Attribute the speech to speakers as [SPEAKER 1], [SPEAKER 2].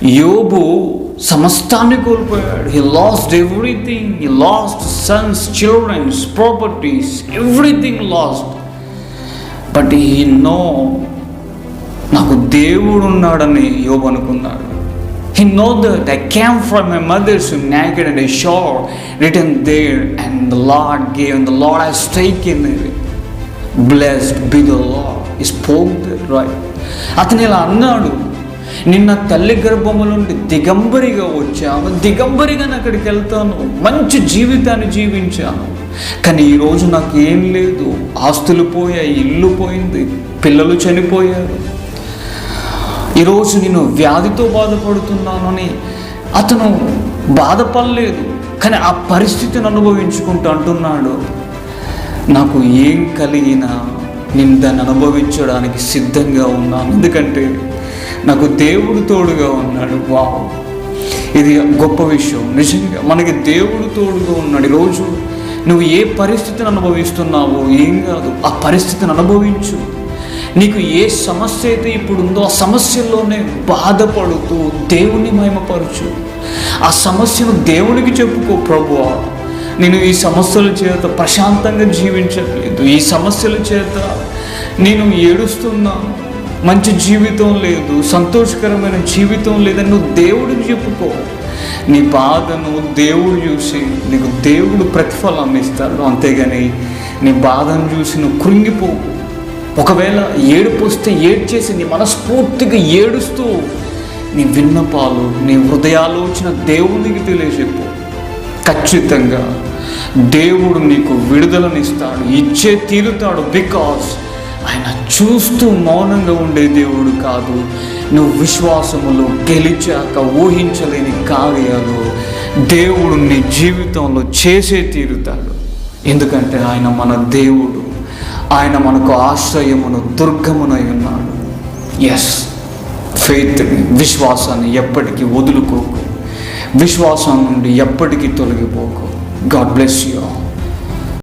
[SPEAKER 1] యోబు సమస్తాన్ని కోల్పోయాడు. He lost everything. He lost sons, children, properties, everything lost. But he know, నాకు దేవుడు ఉన్నాడని యోబు అనుకున్నాడు. He know that I came from my mother's womb naked and I shore written there, and the Lord gave, and the Lord has taken it. Blessed be the Lord. He spoke that, right? అతను ఇలా అన్నాడు, నిన్న తల్లి గర్భము నుండి దిగంబరిగా వచ్చాను, దిగంబరిగానే అక్కడికి వెళ్తాను, మంచి జీవితాన్ని జీవించాను, కానీ ఈరోజు నాకు ఏం లేదు. ఆస్తులు పోయాయి, ఇల్లు పోయింది, పిల్లలు చనిపోయారు, ఈరోజు నేను వ్యాధితో బాధపడుతున్నాను అని అతను బాధపడలేదు. కానీ ఆ పరిస్థితిని అనుభవించుకుంటూ అంటున్నాడు, నాకు ఏం కలిగినా నేను దాన్ని అనుభవించడానికి సిద్ధంగా ఉన్నాను, ఎందుకంటే నాకు దేవుడు తోడుగా ఉన్నాడు. వావ్, ఇది గొప్ప విషయం. నిజంగా మనకి దేవుడు తోడుగా ఉన్నాడు. ఈరోజు నువ్వు ఏ పరిస్థితిని అనుభవిస్తున్నావో ఏం కాదు, ఆ పరిస్థితిని అనుభవించు. నీకు ఏ సమస్య అయితే ఇప్పుడు ఉందో ఆ సమస్యల్లోనే బాధపడుతూ దేవుని మహిమపరచు. ఆ సమస్యను దేవునికి చెప్పుకో, ప్రభువా నేను ఈ సమస్యల చేత ప్రశాంతంగా జీవించట్లేదు, ఈ సమస్యల చేత నేను ఏడుస్తున్నాను, మంచి జీవితం లేదు, సంతోషకరమైన జీవితం లేదని నువ్వు దేవుడికి చెప్పుకో. నీ బాధను దేవుడు చూసి నీకు దేవుడు ప్రతిఫలం ఇస్తాడు. అంతేగాని నీ బాధను చూసి నువ్వు కృంగిపో. ఒకవేళ ఏడుపు వస్తే ఏడ్చేసి నీ మనస్ఫూర్తిగా ఏడుస్తూ నీ విన్నపాలు, నీ హృదయాలోచన దేవునికి తెలియజెప్పు. ఖచ్చితంగా దేవుడు నీకు విడుదలనిస్తాడు, ఇచ్చే తీరుతాడు. బికాస్ ఆయన చూస్తూ మౌనంగా ఉండే దేవుడు కాదు. నువ్వు విశ్వాసములో గెలిచాక ఊహించలేని కార్యాలు దేవుడు నీ జీవితంలో చేసే తీరుతాడు. ఎందుకంటే ఆయన మన దేవుడు, ఆయన మనకు ఆశ్రయమును, దుర్గమునై ఉన్నాడు. ఎస్, ఫెయిత్ని, విశ్వాసాన్ని ఎప్పటికీ వదులుకోకు, విశ్వాసం నుండి ఎప్పటికీ తొలగిపోకు. God bless you all.